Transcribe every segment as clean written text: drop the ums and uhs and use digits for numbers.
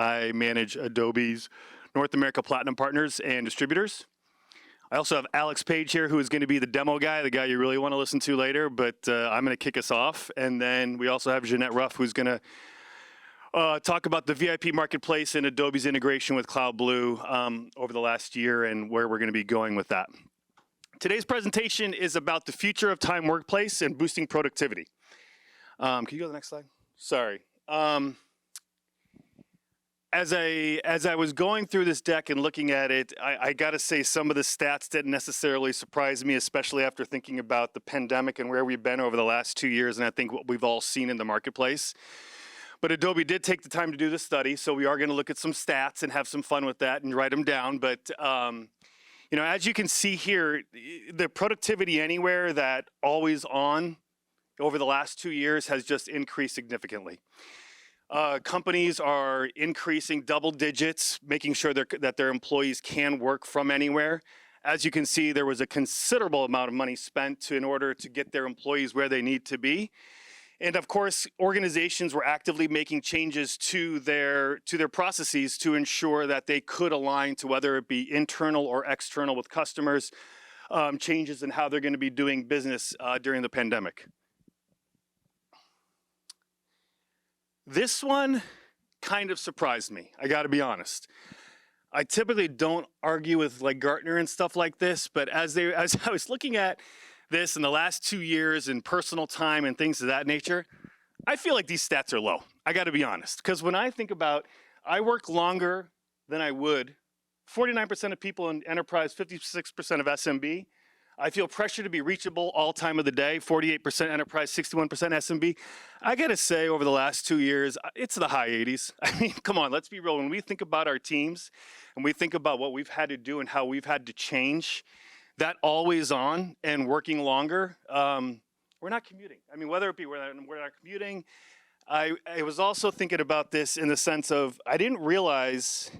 I manage Adobe's North America Platinum Partners and Distributors. I also have Alex Page here, who is going to be the demo guy, the guy you really want to listen to later, but I'm going to kick us off. And then we also have Jeanette Ruff, who's going to talk about the VIP Marketplace and Adobe's integration with Cloud Blue over the last year and where we're going to be going with that. Today's presentation is about the future of time workplace and boosting productivity. Can you go to the next slide? Sorry. As I was going through this deck and looking at it, I got to say some of the stats didn't necessarily surprise me, especially after thinking about the pandemic and where we've been over the last 2 years, and I think what we've all seen in the marketplace. But Adobe did take the time to do this study, so we are going to look at some stats and have some fun with that and write them down. But you know, as you can see here, the productivity anywhere that always on over the last 2 years has just increased significantly. Companies are increasing double digits, making sure that their employees can work from anywhere. As you can see, there was a considerable amount of money spent in order to get their employees where they need to be. And of course, organizations were actively making changes to their processes to ensure that they could align to whether it be internal or external with customers, changes in how they're going to be doing business during the pandemic. This one kind of surprised me, I got to be honest. I typically don't argue with like Gartner and stuff like this, but as I was looking at this in the last 2 years and personal time and things of that nature, I feel like these stats are low. I got to be honest, because when I think about, I work longer than I would, 49% of people in enterprise, 56% of SMB. I feel pressure to be reachable all time of the day, 48% enterprise, 61% SMB. I gotta say, over the last 2 years, it's the high 80s. I mean, come on, let's be real. When we think about our teams and we think about what we've had to do and how we've had to change, that always on and working longer, we're not commuting. I mean, whether it be we're not commuting, I was also thinking about this in the sense of, I didn't realize,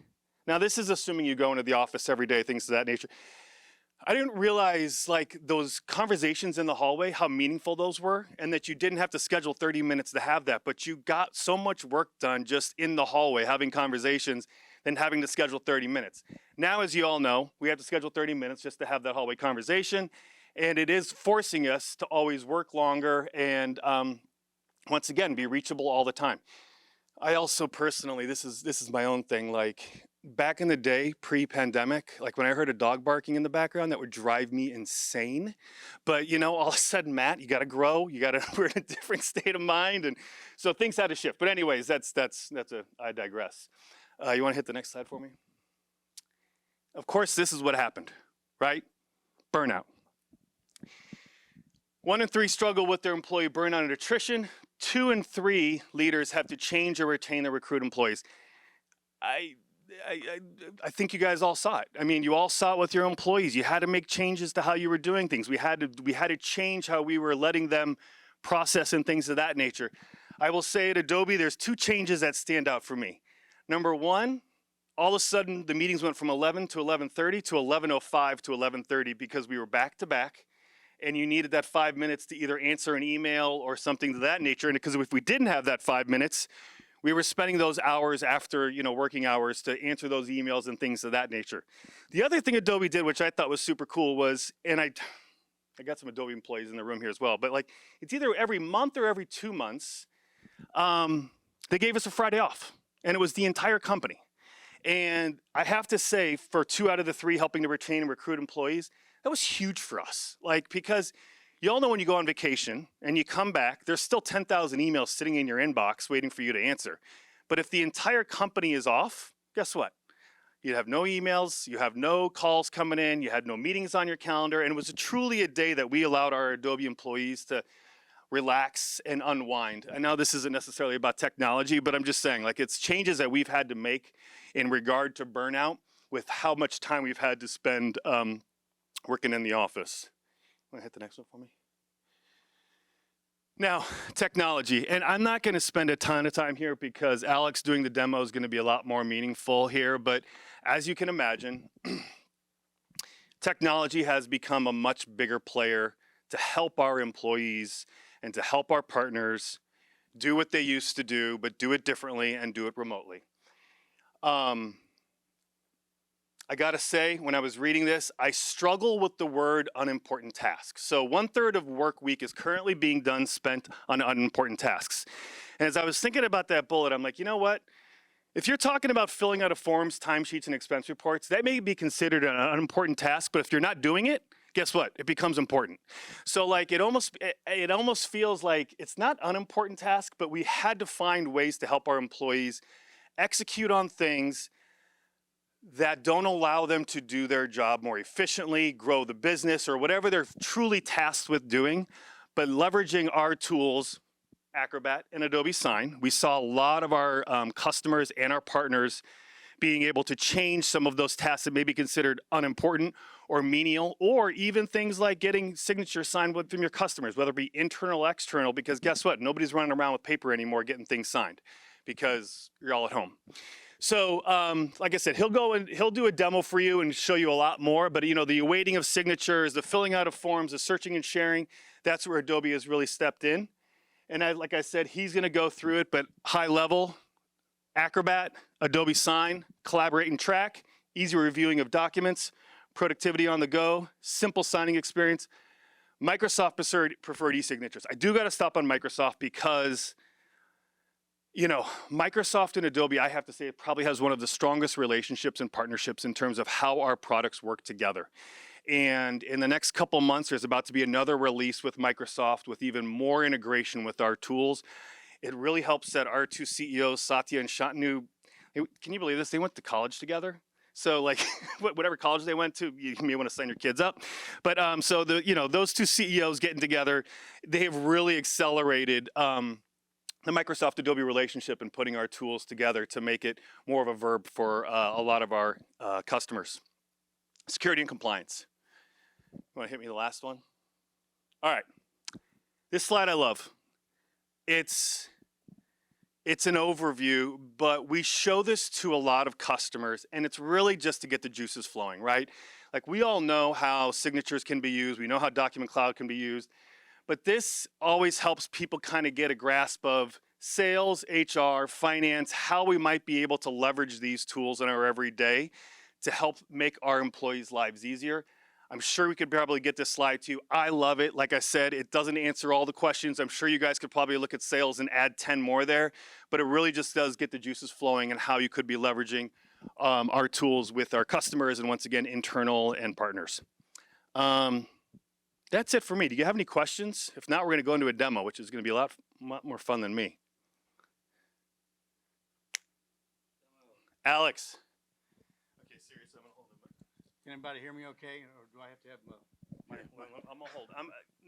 now this is assuming you go into the office every day, things of that nature. I didn't realize like those conversations in the hallway, how meaningful those were, and that you didn't have to schedule 30 minutes to have that, but you got so much work done just in the hallway having conversations than having to schedule 30 minutes. Now, as you all know, we have to schedule 30 minutes just to have that hallway conversation, and it is forcing us to always work longer and once again, be reachable all the time. I also personally, this is my own thing, like back in the day, pre-pandemic, like when I heard a dog barking in the background, that would drive me insane. But you know, all of a sudden, Matt, you gotta grow, we're in a different state of mind, and so things had to shift. But anyways, I digress. You wanna hit the next slide for me? Of course, this is what happened, right? Burnout. 1 in 3 struggle with their employee burnout and attrition. 2 in 3 leaders have to change or retain their recruit employees. I think you guys all saw it. I mean, you all saw it with your employees. You had to make changes to how you were doing things. We had to change how we were letting them process and things of that nature. I will say at Adobe, there's 2 changes that stand out for me. Number 1, all of a sudden the meetings went from 11 to 11:30 to 11:05 to 11:30 because we were back to back, and you needed that 5 minutes to either answer an email or something of that nature. And because if we didn't have that 5 minutes, we were spending those hours after, you know, working hours to answer those emails and things of that nature. The other thing Adobe did, which I thought was super cool, was, and I got some Adobe employees in the room here as well, but like it's either every month or every 2 months, they gave us a Friday off, and it was the entire company. And I have to say, for 2 out of the 3 helping to retain and recruit employees, that was huge for us. Like, because you all know when you go on vacation and you come back, there's still 10,000 emails sitting in your inbox waiting for you to answer. But if the entire company is off, guess what? You have no emails, you have no calls coming in, you had no meetings on your calendar, and it was truly a day that we allowed our Adobe employees to relax and unwind. I know this isn't necessarily about technology, but I'm just saying, like, it's changes that we've had to make in regard to burnout with how much time we've had to spend working in the office. Want to hit the next one for me? Now, technology, and I'm not going to spend a ton of time here because Alex doing the demo is going to be a lot more meaningful here, but as you can imagine, technology has become a much bigger player to help our employees and to help our partners do what they used to do, but do it differently and do it remotely. I gotta say, when I was reading this, I struggle with the word unimportant tasks. So 1/3 of work week is currently being spent on unimportant tasks. And as I was thinking about that bullet, I'm like, you know what? If you're talking about filling out forms, timesheets, and expense reports, that may be considered an unimportant task, but if you're not doing it, guess what? It becomes important. So like it almost feels like it's not an unimportant task, but we had to find ways to help our employees execute on things that don't allow them to do their job more efficiently, grow the business, or whatever they're truly tasked with doing, but leveraging our tools, Acrobat and Adobe Sign. We saw a lot of our customers and our partners being able to change some of those tasks that may be considered unimportant or menial, or even things like getting signatures signed from your customers, whether it be internal or external, because guess what? Nobody's running around with paper anymore getting things signed because you're all at home. So, like I said, he'll do a demo for you and show you a lot more, but you know, the awaiting of signatures, the filling out of forms, the searching and sharing, that's where Adobe has really stepped in. And like I said, he's gonna go through it, but high level, Acrobat, Adobe Sign, collaborate and track, easy reviewing of documents, productivity on the go, simple signing experience, Microsoft preferred e-signatures. I do gotta stop on Microsoft because, you know, Microsoft and Adobe, I have to say, it probably has one of the strongest relationships and partnerships in terms of how our products work together. And in the next couple months, there's about to be another release with Microsoft with even more integration with our tools. It really helps that our two CEOs, Satya and Shantanu, can you believe this? They went to college together. So like whatever college they went to, you may want to sign your kids up. But so those two CEOs getting together, they have really accelerated the Microsoft Adobe relationship and putting our tools together to make it more of a verb for a lot of our customers. Security and compliance. You want to hit me the last one? All right. This slide I love. It's an overview, but we show this to a lot of customers, and it's really just to get the juices flowing, right? Like we all know how signatures can be used. We know how Document Cloud can be used. But this always helps people kind of get a grasp of sales, HR, finance, how we might be able to leverage these tools in our everyday to help make our employees' lives easier. I'm sure we could probably get this slide to you. I love it. Like I said, it doesn't answer all the questions. I'm sure you guys could probably look at sales and add 10 more there, but it really just does get the juices flowing and how you could be leveraging our tools with our customers and once again, internal and partners. That's it for me. Do you have any questions? If not, we're gonna go into a demo, which is gonna be a lot more fun than me. Alex. Okay, seriously, I'm gonna hold it. Can anybody hear me okay, or do I have to have my I'm gonna hold.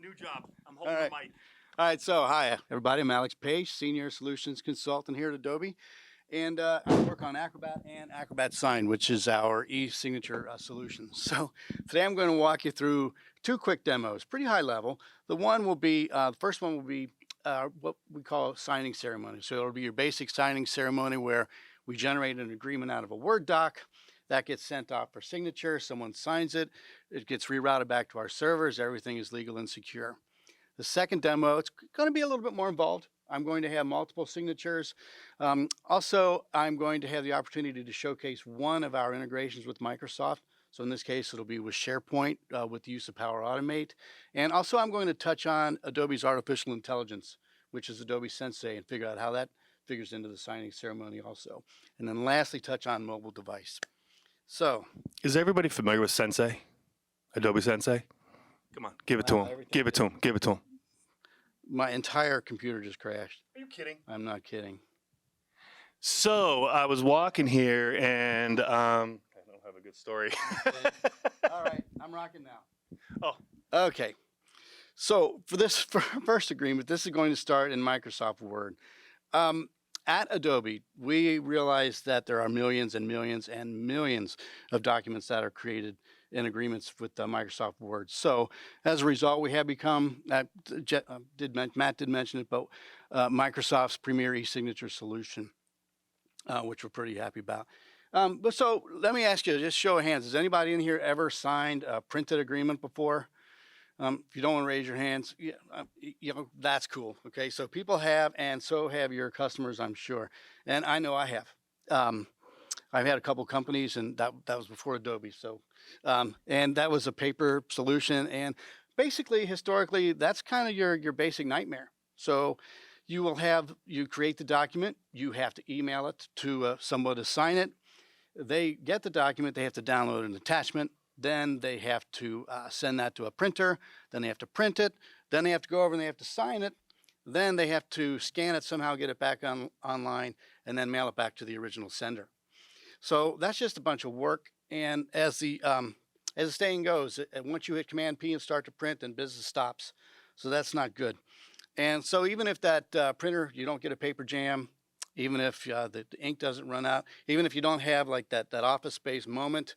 New job. I'm holding the mic. All right, so hi everybody. I'm Alex Page, Senior Solutions Consultant here at Adobe, and I work on Acrobat and Acrobat Sign, which is our e-signature solution. So today I'm going to walk you through two quick demos, pretty high level. The first one will be what we call a signing ceremony. So it'll be your basic signing ceremony where we generate an agreement out of a Word doc. That gets sent off for signature. Someone signs it. It gets rerouted back to our servers. Everything is legal and secure. The second demo, it's going to be a little bit more involved. I'm going to have multiple signatures. Also, I'm going to have the opportunity to showcase one of our integrations with Microsoft. So in this case, it'll be with SharePoint with the use of Power Automate. And also, I'm going to touch on Adobe's artificial intelligence, which is Adobe Sensei, and figure out how that figures into the signing ceremony also. And then lastly, touch on mobile device. So, is everybody familiar with Sensei? Adobe Sensei? Come on, give it to him. Give it to him. Give it to him. My entire computer just crashed. Are you kidding? I'm not kidding. So I was walking here and I don't have a good story. Okay. All right, I'm rocking now. Oh. Okay. So for this first agreement, this is going to start in Microsoft Word. At Adobe, we realize that there are millions and millions and millions of documents that are created in agreements with Microsoft Word. So as a result, we have become, Matt did mention it, but Microsoft's premier e-signature solution, which we're pretty happy about. But so let me ask you, just show of hands, has anybody in here ever signed a printed agreement before? If you don't want to raise your hands, that's cool. Okay, so people have, and so have your customers, I'm sure. And I know I have. I've had a couple companies, and that was before Adobe. So, and that was a paper solution. And basically, historically, that's kind of your basic nightmare. So, you create the document, you have to email it to someone to sign it. They get the document, they have to download an attachment. Then they have to send that to a printer. Then they have to print it. Then they have to go over and they have to sign it. Then they have to scan it somehow, get it back online, and then mail it back to the original sender. So that's just a bunch of work. And as the saying goes, once you hit Command P and start to print, then business stops. So that's not good. And so even if that printer, you don't get a paper jam, even if the ink doesn't run out, even if you don't have like that office space moment,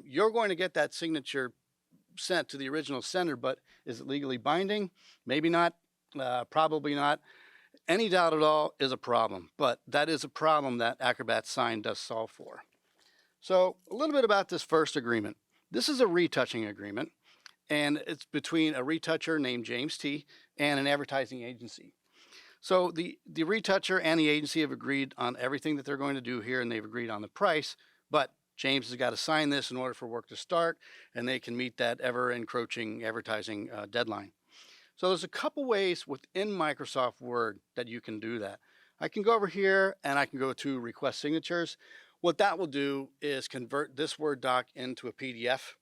you're going to get that signature sent to the original sender. But is it legally binding? Maybe not. Probably not. Any doubt at all is a problem, but that is a problem that Acrobat Sign does solve for. So a little bit about this first agreement. This is a retouching agreement, and it's between a retoucher named James T. and an advertising agency. So the retoucher and the agency have agreed on everything that they're going to do here, and they've agreed on the price, but James has got to sign this in order for work to start, and they can meet that ever-encroaching advertising deadline. So there's a couple ways within Microsoft Word that you can do that. I can go over here and I can go to request signatures. What that will do is convert this Word doc into a PDF,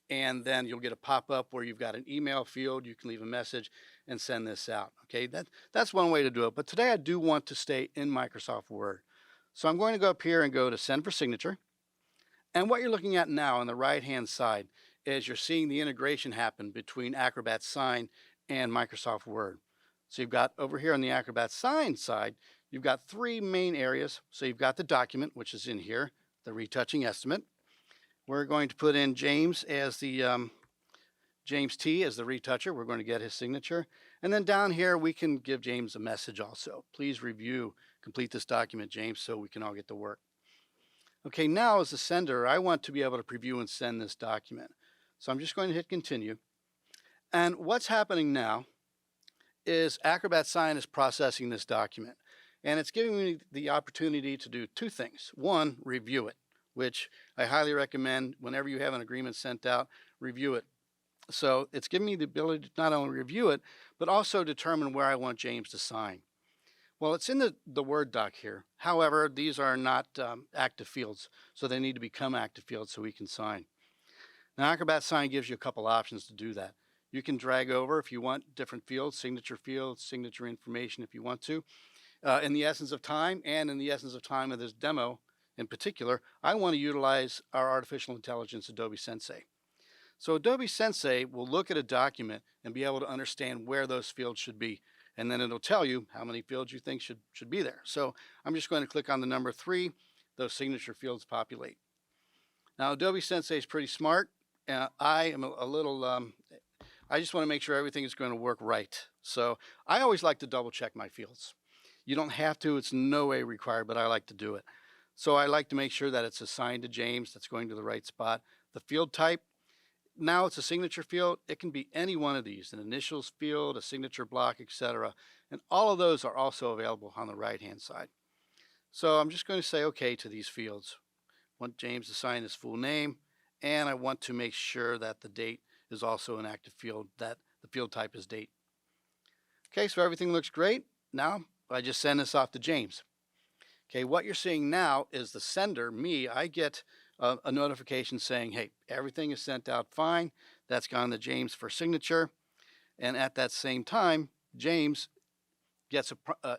and then you'll get a pop-up where you've got an email field. You can leave a message and send this out. Okay, that's one way to do it. But today I do want to stay in Microsoft Word. So I'm going to go up here and go to Send for Signature. And what you're looking at now on the right-hand side is you're seeing the integration happen between Acrobat Sign and Microsoft Word. So you've got over here on the Acrobat Sign side, you've got three main areas. So you've got the document, which is in here, the retouching estimate. We're going to put in James as the James T as the retoucher. We're going to get his signature. And then down here, we can give James a message also. Please review, complete this document, James, so we can all get to work. Okay, now as the sender, I want to be able to preview and send this document. So I'm just going to hit continue. And what's happening now is Acrobat Sign is processing this document. And it's giving me the opportunity to do two things. One, review it, which I highly recommend whenever you have an agreement sent out, review it. So it's giving me the ability to not only review it, but also determine where I want James to sign. Well, it's in the Word doc here. However, these are not active fields, so they need to become active fields so we can sign. Now, Acrobat Sign gives you a couple options to do that. You can drag over if you want different fields, signature information if you want to. In the essence of time, and in the essence of time of this demo in particular, I want to utilize our artificial intelligence Adobe Sensei. So Adobe Sensei will look at a document and be able to understand where those fields should be. And then it'll tell you how many fields you think should be there. So I'm just going to click on the number 3. Those signature fields populate. Now Adobe Sensei is pretty smart. I am a little, I just want to make sure everything is going to work right. So I always like to double check my fields. You don't have to, it's no way required, but I like to do it. So I like to make sure that it's assigned to James, that's going to the right spot. The field type, now it's a signature field. It can be any one of these, an initials field, a signature block, etc. And all of those are also available on the right-hand side. So I'm just going to say okay to these fields. I want James to sign his full name, and I want to make sure that the date is also an active field, that the field type is date. Okay, so everything looks great. Now I just send this off to James. Okay, what you're seeing now is the sender, me, I get a notification saying, hey, everything is sent out fine. That's gone to James for signature. And at that same time, James gets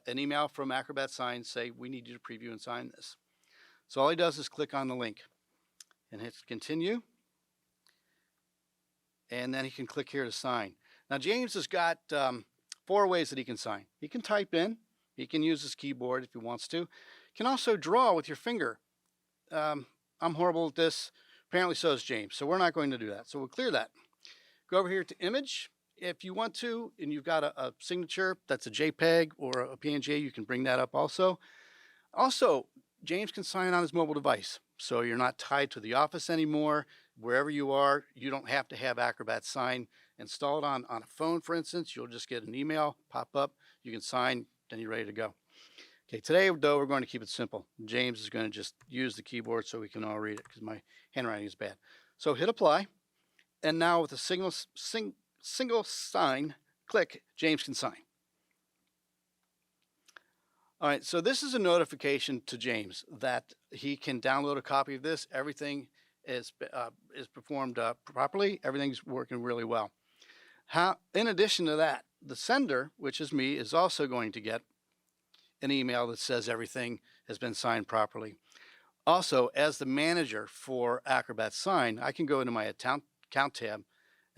an email from Acrobat Sign say, we need you to preview and sign this. So all he does is click on the link and hits continue. And then he can click here to sign. Now James has got 4 ways that he can sign. He can type in. He can use his keyboard if he wants to. He can also draw with your finger. I'm horrible at this. Apparently so is James. So we're not going to do that. So we'll clear that. Go over here to image. If you want to, and you've got a signature that's a JPEG or a PNG, you can bring that up also. Also, James can sign on his mobile device. So you're not tied to the office anymore. Wherever you are, you don't have to have Acrobat Sign installed on a phone, for instance. You'll just get an email pop up. You can sign, then you're ready to go. Okay, today though we're going to keep it simple. James is going to just use the keyboard so we can all read it because my handwriting is bad. So hit apply, and now with a single sign click, James can sign. All right, so this is a notification to James that he can download a copy of this. Everything is performed properly. Everything's working really well. In addition to that, the sender, which is me, is also going to get an email that says everything has been signed properly. Also, as the manager for Acrobat Sign, I can go into my account tab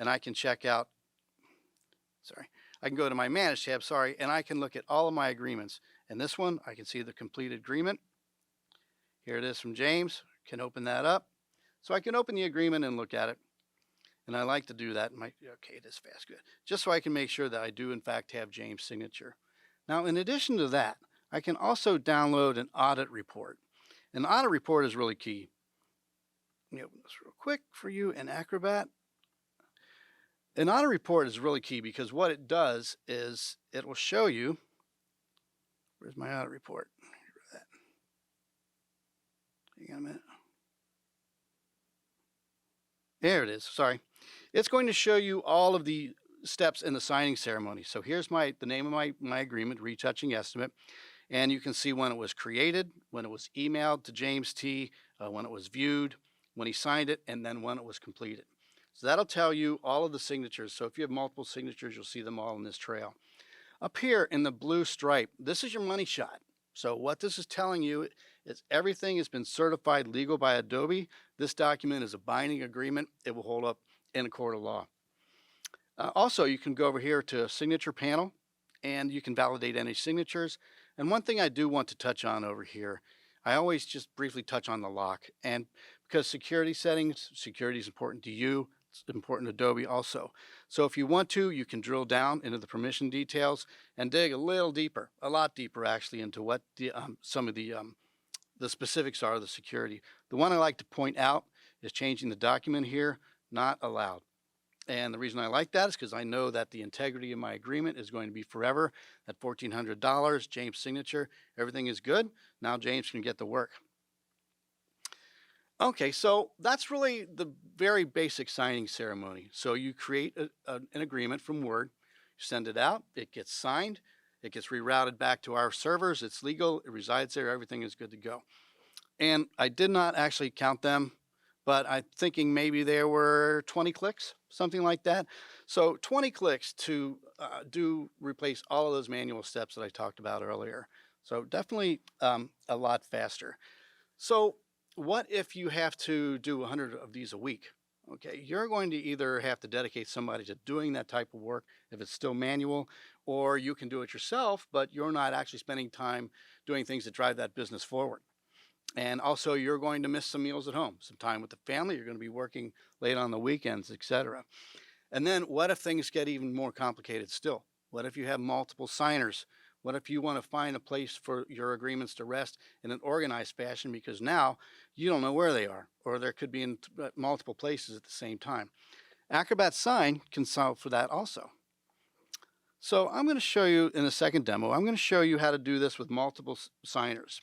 and I can check out, I can go to my Manage tab, and I can look at all of my agreements. And this one, I can see the completed agreement. Here it is from James. Can open that up. So I can open the agreement and look at it. And I like to do that. Okay, it is fast, good. Just so I can make sure that I do in fact have James' signature. Now, in addition to that, I can also download an audit report. An audit report is really key. Let me open this real quick for you in Acrobat. An audit report is really key because what it does is it will show you, where's my audit report? Hang on a minute. There it is, sorry. It's going to show you all of the steps in the signing ceremony. So here's the name of my agreement, Retouching Estimate. And you can see when it was created, when it was emailed to James T, when it was viewed, when he signed it, and then when it was completed. So that'll tell you all of the signatures. So if you have multiple signatures, you'll see them all in this trail. Up here in the blue stripe, this is your money shot. So what this is telling you is everything has been certified legal by Adobe. This document is a binding agreement. It will hold up in a court of law. Also, you can go over here to a signature panel and you can validate any signatures. And one thing I do want to touch on over here, I always just briefly touch on the lock. And because security settings, security is important to you, it's important to Adobe also. So if you want to, you can drill down into the permission details and dig a little deeper, a lot deeper actually, into what some of the specifics are of the security. The one I like to point out is changing the document here, not allowed. And the reason I like that is because I know that the integrity of my agreement is going to be forever. At $1,400, James' signature, everything is good. Now James can get to work. Okay, so that's really the very basic signing ceremony. So you create an agreement from Word, you send it out, it gets signed, it gets rerouted back to our servers, it's legal, it resides there, everything is good to go. And I did not actually count them, but I'm thinking maybe there were 20 clicks, something like that. So 20 clicks to replace all of those manual steps that I talked about earlier. So definitely a lot faster. So what if you have to do 100 of these a week? Okay, you're going to either have to dedicate somebody to doing that type of work if it's still manual, or you can do it yourself, but you're not actually spending time doing things that drive that business forward. And also you're going to miss some meals at home, some time with the family, you're going to be working late on the weekends, etc. And then what if things get even more complicated still? What if you have multiple signers? What if you want to find a place for your agreements to rest in an organized fashion because now you don't know where they are, or there could be in multiple places at the same time? Acrobat Sign can solve for that also. So I'm going to show you in a second demo, I'm going to show you how to do this with multiple signers.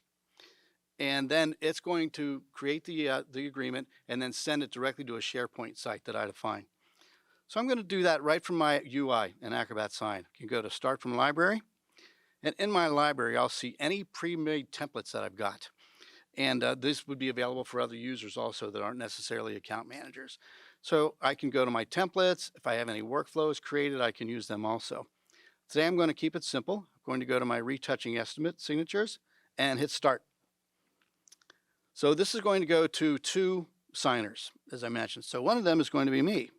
And then it's going to create the agreement and then send it directly to a SharePoint site that I define. So I'm going to do that right from my UI in Acrobat Sign. You can go to Start from Library. And in my library, I'll see any pre-made templates that I've got. And this would be available for other users also that aren't necessarily account managers. So I can go to my templates. If I have any workflows created, I can use them also. Today I'm going to keep it simple. I'm going to go to my Retouching Estimate signatures and hit Start. So this is going to go to 2 signers, as I mentioned. So one of them is going to be me.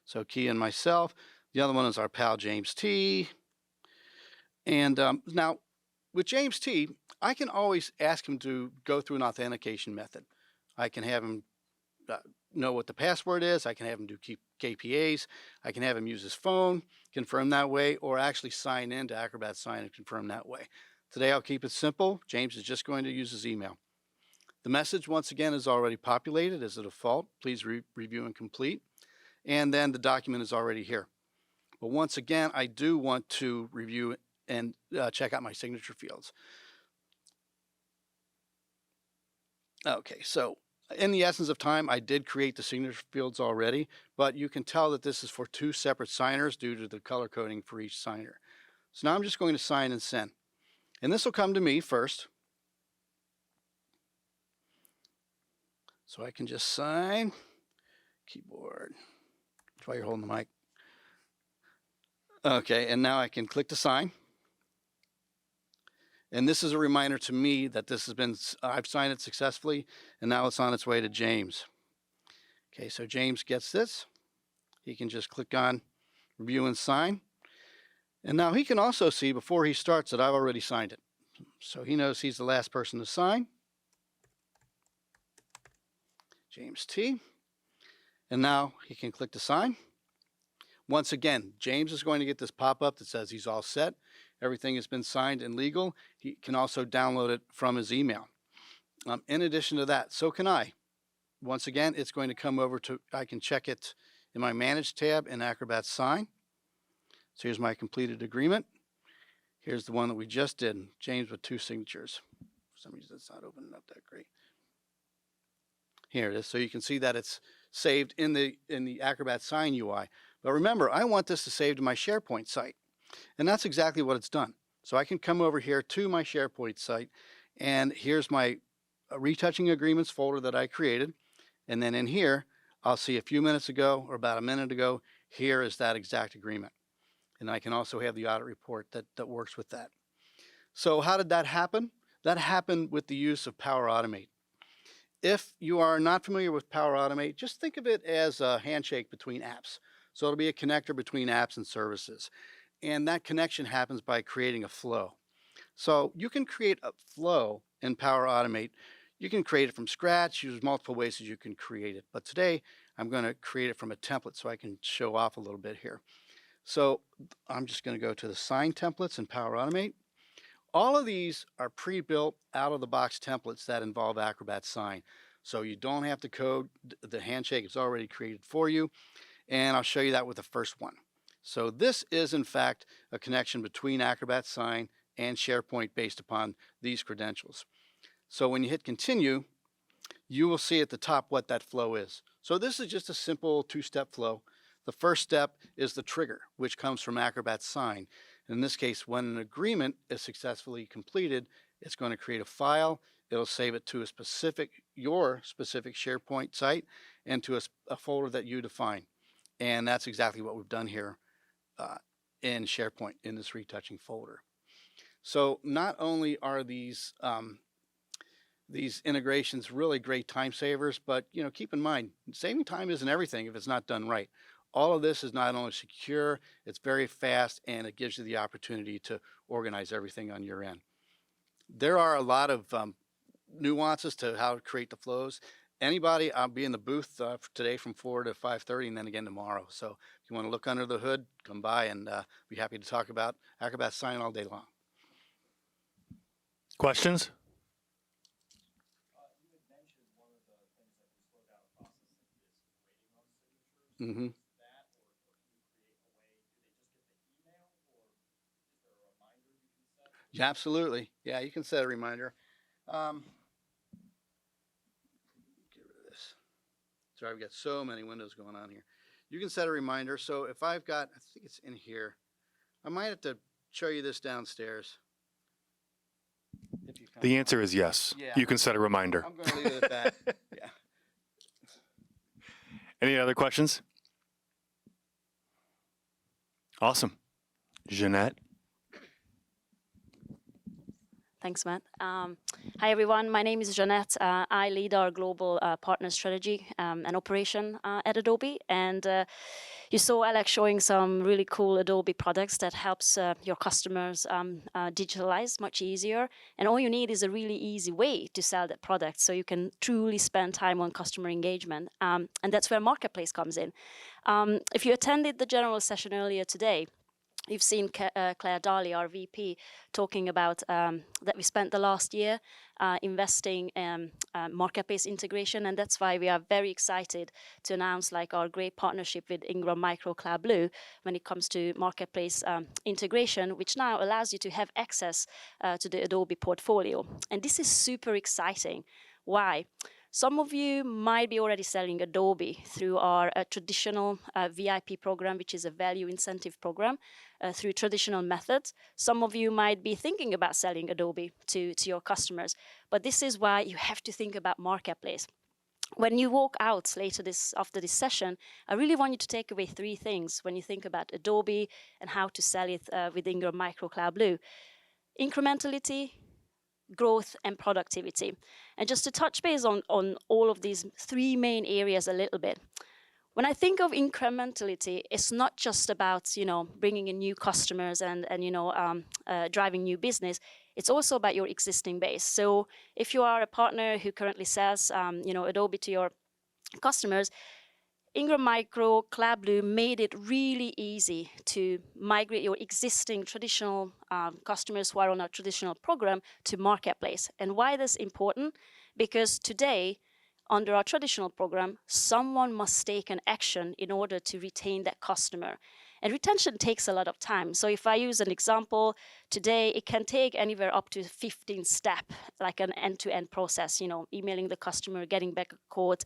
So key in myself. The other one is our pal James T. And now with James T, I can always ask him to go through an authentication method. I can have him know what the password is. I can have him do KPAs. I can have him use his phone, confirm that way, or actually sign in to Acrobat Sign and confirm that way. Today I'll keep it simple. James is just going to use his email. The message, once again, is already populated as a default. Please review and complete. And then the document is already here. But once again, I do want to review and check out my signature fields. Okay, so in the essence of time, I did create the signature fields already, but you can tell that this is for 2 separate signers due to the color coding for each signer. So now I'm just going to sign and send. And this will come to me first. So I can just sign, keyboard, while you're holding the mic. Okay, and now I can click to sign. And this is a reminder to me that this has been, I've signed it successfully, and now it's on its way to James. Okay, so James gets this. He can just click on review and sign. And now he can also see before he starts that I've already signed it. So he knows he's the last person to sign. James T. And now he can click to sign. Once again, James is going to get this pop-up that says he's all set. Everything has been signed and legal. He can also download it from his email. In addition to that, so can I. Once again, it's going to come over to, I can check it in my Manage tab in Acrobat Sign. So here's my completed agreement. Here's the one that we just did, James with 2 signatures. For some reason, it's not opening up that great. Here it is. So you can see that it's saved in the Acrobat Sign UI. But remember, I want this to save to my SharePoint site. And that's exactly what it's done. So I can come over here to my SharePoint site, and here's my retouching agreements folder that I created. And then in here, I'll see a few minutes ago, or about a minute ago, here is that exact agreement. And I can also have the audit report that works with that. So how did that happen? That happened with the use of Power Automate. If you are not familiar with Power Automate, just think of it as a handshake between apps. So it'll be a connector between apps and services. And that connection happens by creating a flow. So you can create a flow in Power Automate. You can create it from scratch. There's multiple ways that you can create it. But today, I'm going to create it from a template so I can show off a little bit here. So I'm just going to go to the sign templates in Power Automate. All of these are pre-built out-of-the-box templates that involve Acrobat Sign. So you don't have to code. The handshake is already created for you. And I'll show you that with the first one. So this is, in fact, a connection between Acrobat Sign and SharePoint based upon these credentials. So when you hit Continue, you will see at the top what that flow is. So this is just a simple 2-step flow. The first step is the trigger, which comes from Acrobat Sign. In this case, when an agreement is successfully completed, it's going to create a file. It'll save it to your specific SharePoint site and to a folder that you define. And that's exactly what we've done here in SharePoint in this retouching folder. So not only are these integrations really great time savers, but keep in mind, saving time isn't everything if it's not done right. All of this is not only secure, it's very fast, and it gives you the opportunity to organize everything on your end. There are a lot of nuances to how to create the flows. Anybody, I'll be in the booth today from 4 to 5:30 and then again tomorrow. So if you want to look under the hood, come by, and be happy to talk about Acrobat Sign all day long. Questions? You had mentioned one of the things that can slow down a process is waiting on signatures. Mm-hmm. That, or can you create a way, do they just get the email, or is there a reminder you can set? Yeah, absolutely. Yeah, you can set a reminder. Get rid of this. Sorry, I've got so many windows going on here. You can set a reminder. So if I've got, I think it's in here, I might have to show you this downstairs. The answer is yes. Yeah. You can set a reminder. I'm going to leave it at that. Yeah. Any other questions? Awesome. Jeanette? Thanks, Matt. Hi, everyone. My name is Jeanette. I lead our global partner strategy and operation at Adobe. And you saw Alex showing some really cool Adobe products that helps your customers digitalize much easier. And all you need is a really easy way to sell that product so you can truly spend time on customer engagement. And that's where Marketplace comes in. If you attended the general session earlier today, you've seen Claire Daly, our VP, talking about that we spent the last year investing in Marketplace integration, and that's why we are very excited to announce our great partnership with Ingram Micro Cloud Blue when it comes to Marketplace integration, which now allows you to have access to the Adobe portfolio. And this is super exciting. Why? Some of you might be already selling Adobe through our traditional VIP program, which is a value incentive program, through traditional methods. Some of you might be thinking about selling Adobe to your customers, but this is why you have to think about Marketplace. When you walk out after this session, I really want you to take away 3 things when you think about Adobe and how to sell it with Ingram Micro Cloud Blue. Incrementality, growth, and productivity. And just to touch base on all of these 3 main areas a little bit. When I think of incrementality, it's not just about, bringing in new customers and driving new business. It's also about your existing base. So if you are a partner who currently sells, Adobe to your customers, Ingram Micro Cloud Blue made it really easy to migrate your existing traditional customers who are on our traditional program to Marketplace. And why this is important? Because today, under our traditional program, someone must take an action in order to retain that customer. And retention takes a lot of time. So if I use an example, today it can take anywhere up to 15 steps, like an end-to-end process, emailing the customer, getting back a quote,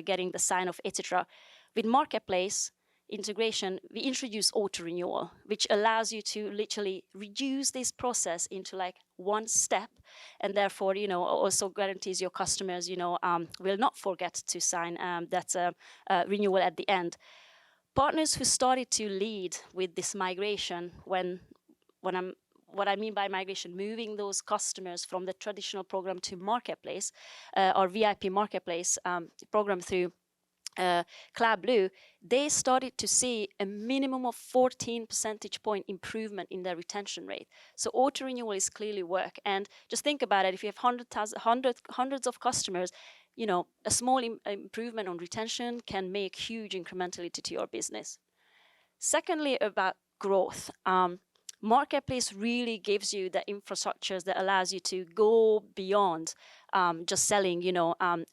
getting the sign-off, etc. With Marketplace integration, we introduce auto-renewal, which allows you to literally reduce this process into like 1 step, and therefore, also guarantees your customers, will not forget to sign that renewal at the end. Partners who started to lead with this migration, what I mean by migration, moving those customers from the traditional program to Marketplace, or VIP Marketplace program through Cloud Blue, they started to see a minimum of 14 percentage point improvement in their retention rate. So auto renewal is clearly work. And just think about it: if you have hundreds of customers, a small improvement on retention can make huge incrementality to your business. Secondly, about growth. Marketplace really gives you the infrastructures that allows you to go beyond just selling,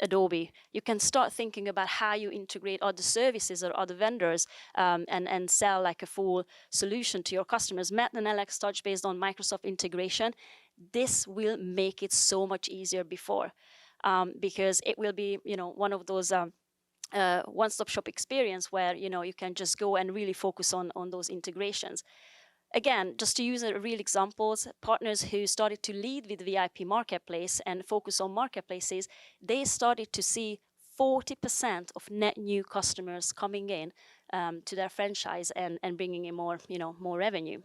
Adobe. You can start thinking about how you integrate other services or other vendors and sell like a full solution to your customers. Matt and Alex touched based on Microsoft integration. This will make it so much easier because it will be, one of those one-stop shop experience where, you can just go and really focus on those integrations. Again, just to use real examples, partners who started to lead with VIP Marketplace and focus on marketplaces, they started to see 40% of net new customers coming in to their franchise and bringing in more revenue.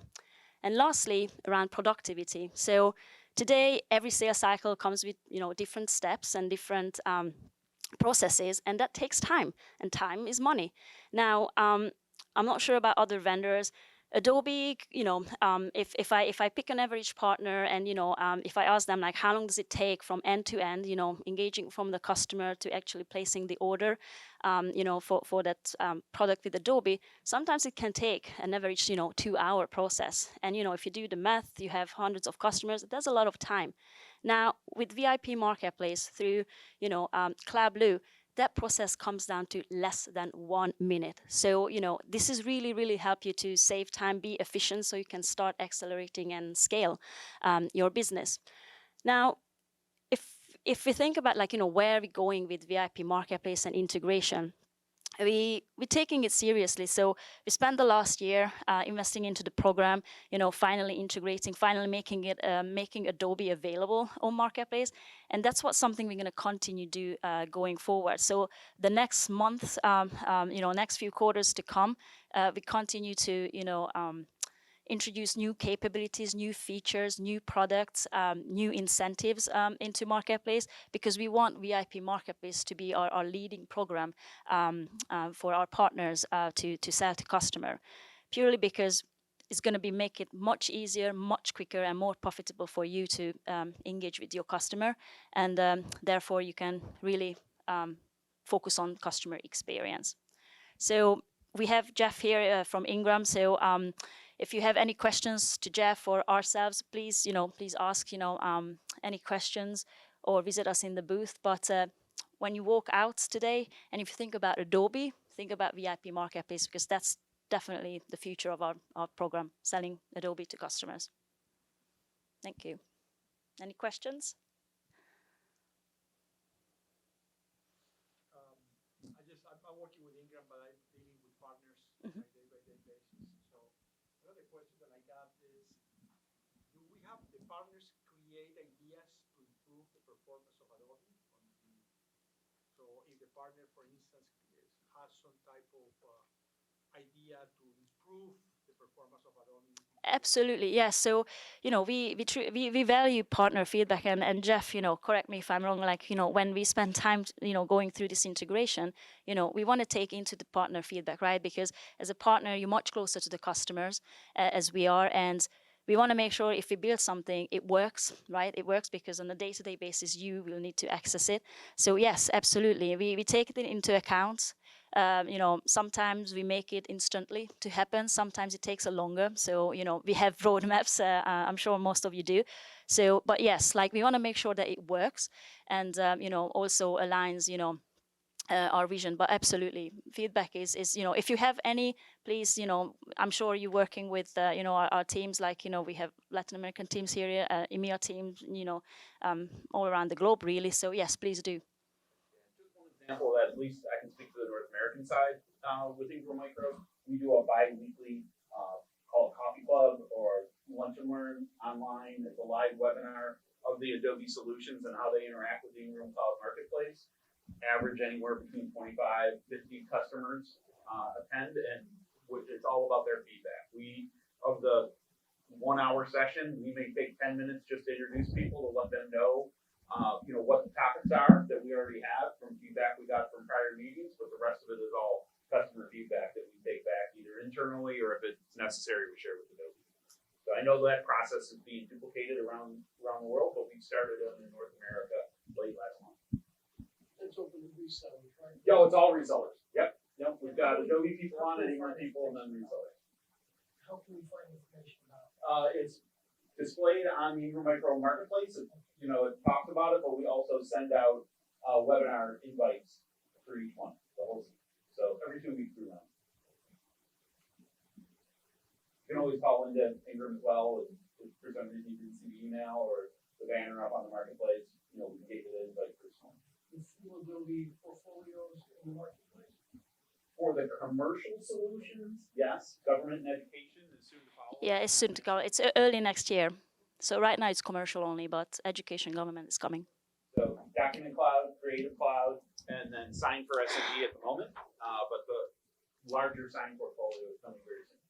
And lastly, around productivity. So today, every sales cycle comes with different steps and different processes, and that takes time, and time is money. Now, I'm not sure about other vendors. Adobe, if I pick an average partner and, if I ask them, like, how long does it take from end to end, engaging from the customer to actually placing the order, for that product with Adobe, sometimes it can take an average, 2-hour process. And, if you do the math, you have hundreds of customers, that's a lot of time. Now, with VIP Marketplace through, Cloud Blue, that process comes down to less than 1 minute. So, this is really, really help you to save time, be efficient, so you can start accelerating and scale your business. Now, if we think about where we're going with VIP Marketplace and integration, we're taking it seriously. So we spent the last year investing into the program, finally integrating, finally making Adobe available on Marketplace, and that's something we're going to continue to do going forward. So the next month, next few quarters to come, we continue to introduce new capabilities, new features, new products, new incentives into Marketplace, because we want VIP Marketplace to be our leading program for our partners to sell to customer, purely because it's going to make it much easier, much quicker, and more profitable for you to engage with your customer, and therefore you can really focus on customer experience. So we have Jeff here from Ingram. So if you have any questions to Jeff or ourselves, please ask any questions or visit us in the booth. But when you walk out today, and if you think about Adobe, think about VIP Marketplace, because that's definitely the future of our program, selling Adobe to customers. Thank you. Any questions? if the partner, for instance, has some type of idea to improve the performance of Adobe. Absolutely, yes. So, we value partner feedback, and Jeff, correct me if I'm wrong. Like, when we spend time, going through this integration, we want to take into the partner feedback, right? Because as a partner, you're much closer to the customers as we are, and we want to make sure if we build something, it works, right? It works because on a day-to-day basis, you will need to access it. So yes, absolutely, we take it into account. Sometimes we make it instantly to happen. Sometimes it takes a longer. So, we have roadmaps. I'm sure most of you do. So, but yes, like we want to make sure that it works and, also aligns, our vision. But absolutely, feedback is, if you have any, please, I'm sure you're working with, our teams, like, we have Latin American teams here, EMEA teams, all around the globe, really. So yes, please do. Example that at least I can speak to the North American side with Ingram Micro. We do a bi-weekly called Coffee Club or Lunch and Learn online. It's a live webinar of the Adobe solutions and how they interact with the Ingram Cloud Marketplace. Average anywhere between 25, 50 customers attend, and it's all about their feedback. Of the 1 hour session, we may take 10 minutes just to introduce people to let them know what the topics are that we already have from feedback we got from prior meetings, but the rest of it is all customer feedback that we take back either internally or if it's necessary, we share with Adobe. So I know that process is being duplicated around the world, but we started it in North America late last month. That's open to resellers, right? Yo, it's all resellers. Yep. We've got Adobe people on it, Ingram people, and then resellers. How can we find information about it? It's displayed on the Ingram Micro Marketplace. It talks about it, but we also send out webinar invites for each one, the whole season. So every 2 weeks we run. You can always call into Ingram as well if for some reason you didn't see the email or the banner up on the marketplace. We can get you the invite personally. Will there be portfolios in the marketplace? For the commercial solutions, yes. Government and education is soon to follow. Yeah, it's soon to go. It's early next year. So right now it's commercial only, but education government is coming. So Document Cloud, Creative Cloud, and then Sign for SMB at the moment. But the larger Sign portfolio is coming very soon.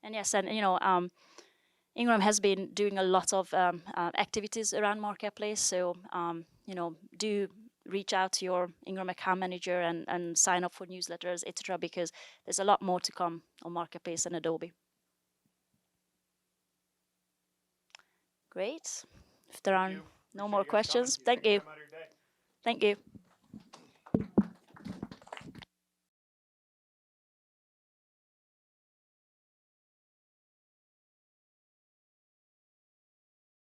And yes, and Ingram has been doing a lot of activities around Marketplace. So do reach out to your Ingram account manager and sign up for newsletters, etc. Because there's a lot more to come on Marketplace and Adobe. Great. If there are no more questions, thank you. Thank you.